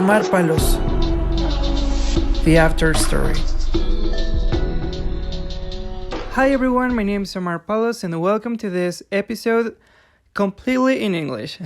Omar Palos, The After Story. Hi everyone, my name is Omar Palos and welcome to this episode completely in English.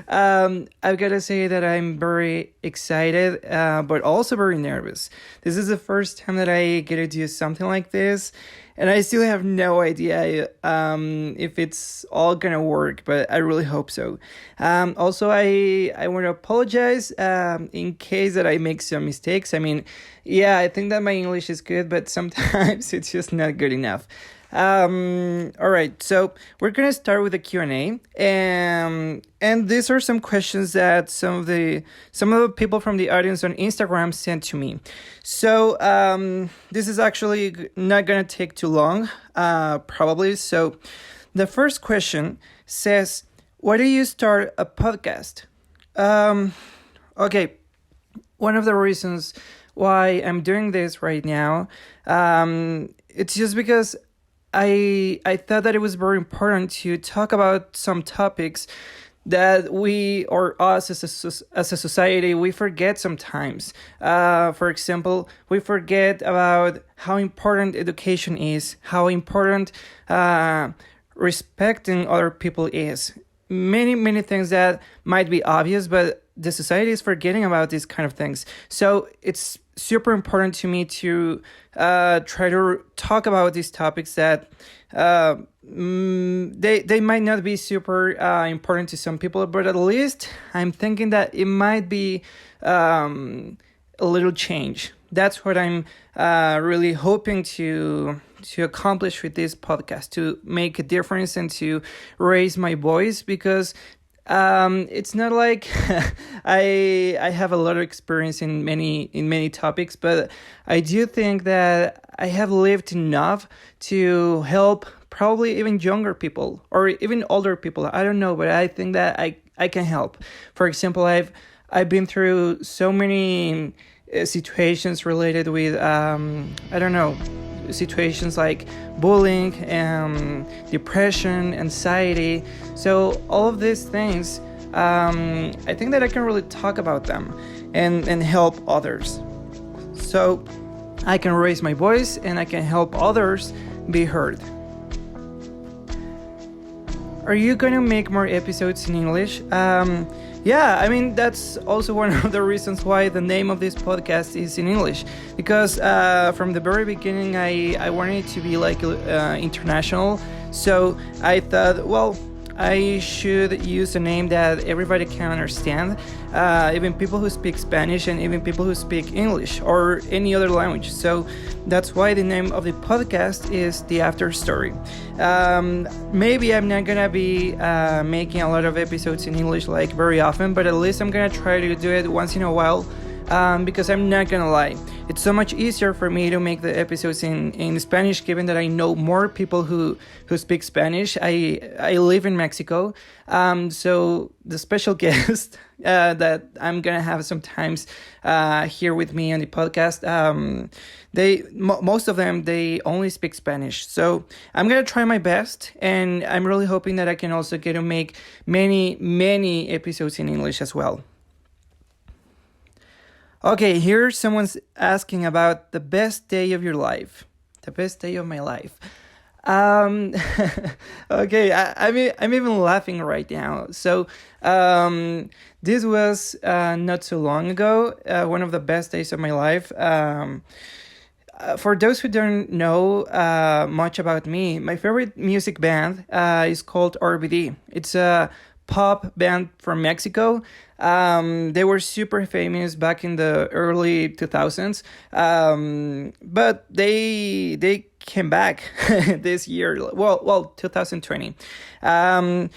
I've got to say that I'm very excited, but also very nervous. This is the first time that I get to do something like this, and I still have no idea if it's all gonna work, but I really hope so. Also, I want to apologize in case that I make some mistakes. I mean, yeah, I think that my English is good, but sometimes it's just not good enough. All right, so we're gonna start with the Q&A, and these are some questions that some of the people from the audience on Instagram sent to me. So this is actually not gonna take too long, probably. So the first question says, "Why do you start a podcast?" Okay, one of the reasons why I'm doing this right now, it's just because I thought that it was very important to talk about some topics that we or us as a society, we forget sometimes. For example, we forget about how important education is, how important respecting other people is. Many things that might be obvious, but the society is forgetting about these kind of things. So it's super important to me to try to talk about these topics that they might not be super important to some people, but at least I'm thinking that it might be a little change. That's what I'm really hoping to accomplish with this podcast, to make a difference and to raise my voice, because it's not like I have a lot of experience in many topics, but I do think that I have lived enough to help probably even younger people or even older people. I don't know, but I think that I can help. For example, I've been through so many situations related with I don't know, situations like bullying, depression, anxiety. So all of these things, I think that I can really talk about them and help others. So I can raise my voice and I can help others be heard. Are you going to make more episodes in English? Yeah, I mean, that's also one of the reasons why the name of this podcast is in English. Because from the very beginning, I wanted it to be like international. So I thought, well, I should use a name that everybody can understand, even people who speak Spanish and even people who speak English or any other language. So that's why the name of the podcast is The After Story. Maybe I'm not gonna be making a lot of episodes in English like very often, but at least I'm gonna try to do it once in a while. Because I'm not gonna lie, it's so much easier for me to make the episodes in Spanish, given that I know more people who speak Spanish. I live in Mexico, so the special guest that I'm gonna have sometimes here with me on the podcast, most of them, they only speak Spanish. So I'm gonna try my best, and I'm really hoping that I can also get to make many episodes in English as well. Okay, here someone's asking about the best day of your life. The best day of my life. Okay, I'm even laughing right now. So this was not so long ago, one of the best days of my life. For those who don't know much about me, my favorite music band is called RBD. It's a pop band from Mexico. They were super famous back in the early 2000s, but they came back this year, well 2020, and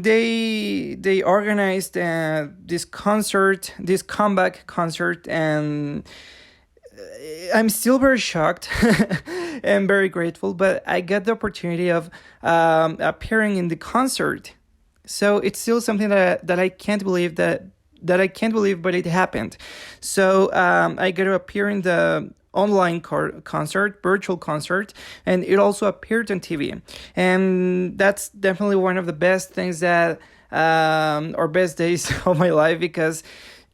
they organized this comeback concert, and I'm still very shocked and very grateful, but I got the opportunity of appearing in the concert. So it's still something that I can't believe that I can't believe, but it happened. So I got to appear in the online virtual concert, and it also appeared on TV. And that's definitely one of the best things that or best days of my life, because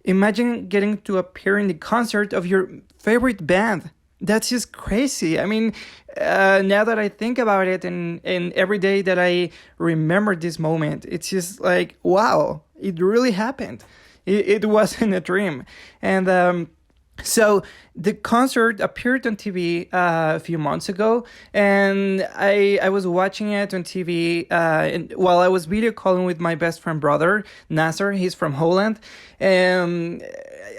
imagine getting to appear in the concert of your favorite band. That's just crazy. I mean, now that I think about it, and every day that I remember this moment, it's just like, wow, it really happened. It wasn't a dream. And so the concert appeared on TV a few months ago, and I was watching it on TV while I was video calling with my best friend brother Nasser. He's from Holland, and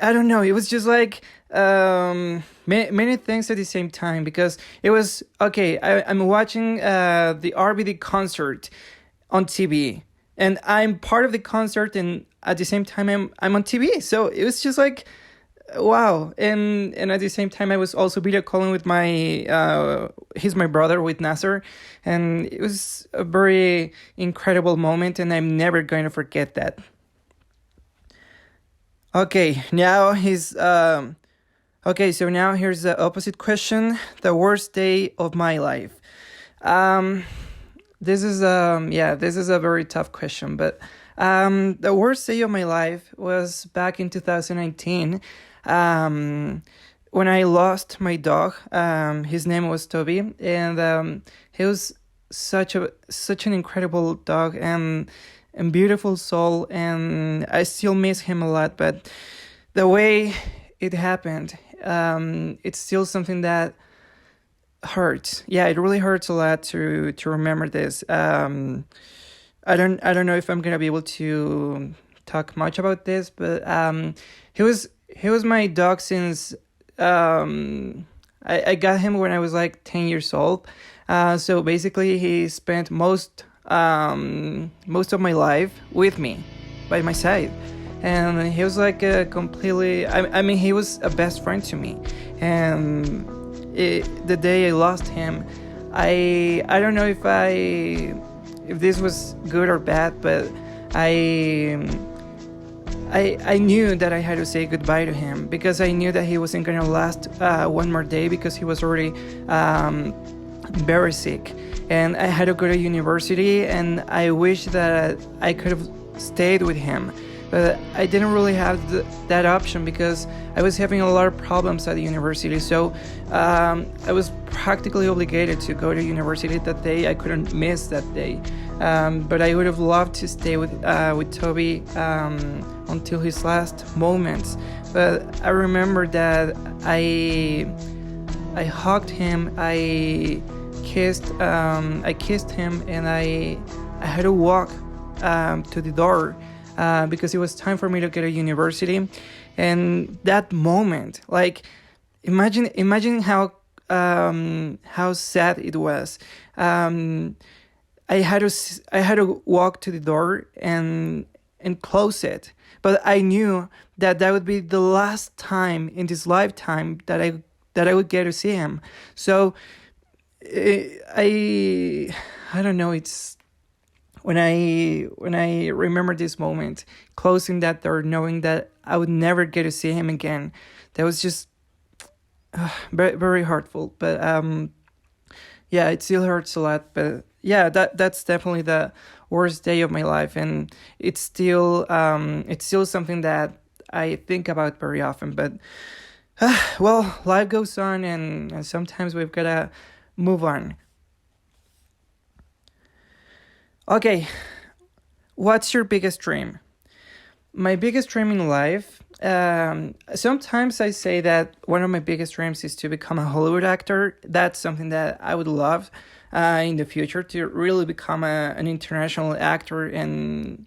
I don't know. It was just like many things at the same time, because it was okay. I'm watching the RBD concert on TV, and I'm part of the concert, and at the same time I'm on TV. So it was just like, wow. And at the same time I was also video calling with my he's my brother, with Nasser, and it was a very incredible moment, and I'm never going to forget that. Okay, now he's okay, so now here's the opposite question. The worst day of my life. Um this is a very tough question, but the worst day of my life was back in 2019, when I lost my dog. His name was Toby, and he was such an incredible dog, and beautiful soul, and I still miss him a lot. But the way it happened, it's still something that hurts. Yeah, it really hurts a lot to remember this. I don't know if I'm gonna be able to talk much about this, but he was my dog since I got him when I was like 10 years old. So basically he spent most of my life with me, by my side, and he was like a completely. I mean, he was a best friend to me, and the day I lost him, I don't know if this was good or bad, but I knew that I had to say goodbye to him, because I knew that he wasn't gonna last one more day, because he was already very sick, and I had to go to university, and I wish that I could have stayed with him, but I didn't really have that option, because I was having a lot of problems at the university. So I was practically obligated to go to university that day. I couldn't miss that day. But I would have loved to stay with Toby until his last moments. But I remember that I hugged him, I kissed him, and I had to walk to the door, because it was time for me to get to university. And that moment, like, imagine how sad it was. I had to walk to the door and close it, but I knew that would be the last time in this lifetime that I would get to see him. So I don't know. It's when I remember this moment, closing that door, knowing that I would never get to see him again. That was just very, very hurtful. But yeah, it still hurts a lot. But yeah, that's definitely the worst day of my life, and it's still something that I think about very often. But well, life goes on, and sometimes we've gotta move on. Okay, what's your biggest dream? My biggest dream in life. Sometimes I say that one of my biggest dreams is to become a Hollywood actor. That's something that I would love in the future, to really become an international actor, and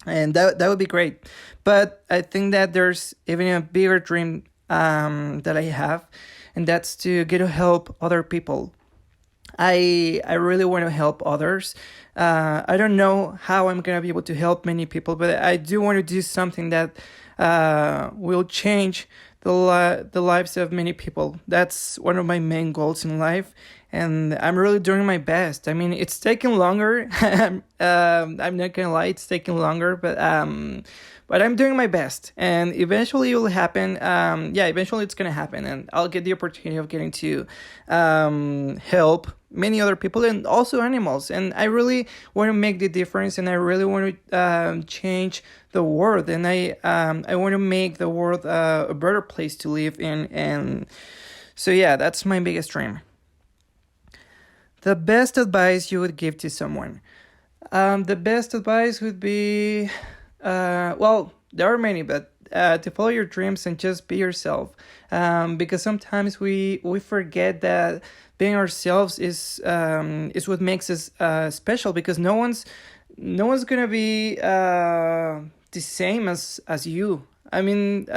that would be great. But I think that there's even a bigger dream that I have, and that's to get to help other people. I really want to help others. I don't know how I'm gonna be able to help many people, but I do want to do something that will change the lives of many people. That's one of my main goals in life, and I'm really doing my best. I mean, it's taking longer. I'm not gonna lie, it's taking longer, but I'm doing my best, and eventually it will happen. Yeah, eventually it's gonna happen, and I'll get the opportunity of getting to help many other people and also animals. And I really want to make the difference, and I really want to change the world, and I want to make the world a better place to live in. And so yeah, that's my biggest dream. The best advice you would give to someone. The best advice would be, well, there are many, but to follow your dreams and just be yourself. Because sometimes we forget that being ourselves is what makes us special. Because no one's gonna be the same as you. I mean,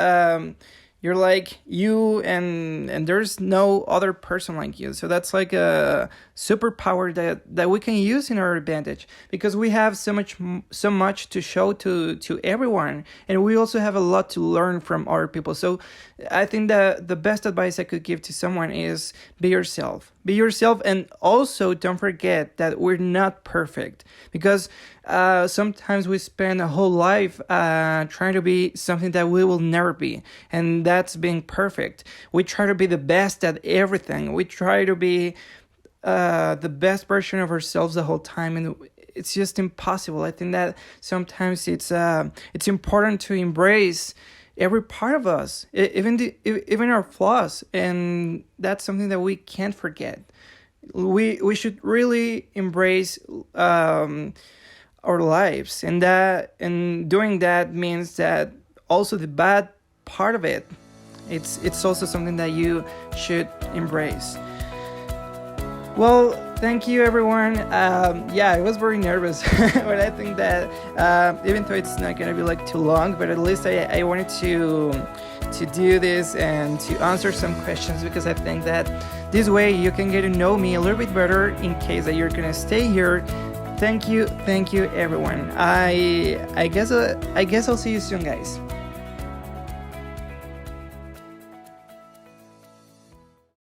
you're like you, and there's no other person like you. So that's like a superpower that we can use in our advantage, because we have so much to show to everyone, and we also have a lot to learn from other people. So I think that the best advice I could give to someone is be yourself. Be yourself, and also don't forget that we're not perfect, because sometimes we spend a whole life trying to be something that we will never be, and that's being perfect. We try to be the best at everything. We try to be the best version of ourselves the whole time, and it's just impossible. I think that sometimes it's important to embrace every part of us, even our flaws, and that's something that we can't forget. We should really embrace our lives, and doing that means that also the bad part of it, it's also something that you should embrace. Well, thank you, everyone. Yeah, I was very nervous, but I think that even though it's not gonna be like too long, but at least I wanted to do this and to answer some questions, because I think that this way you can get to know me a little bit better in case that you're gonna stay here. Thank you, everyone. I guess I'll see you soon, guys.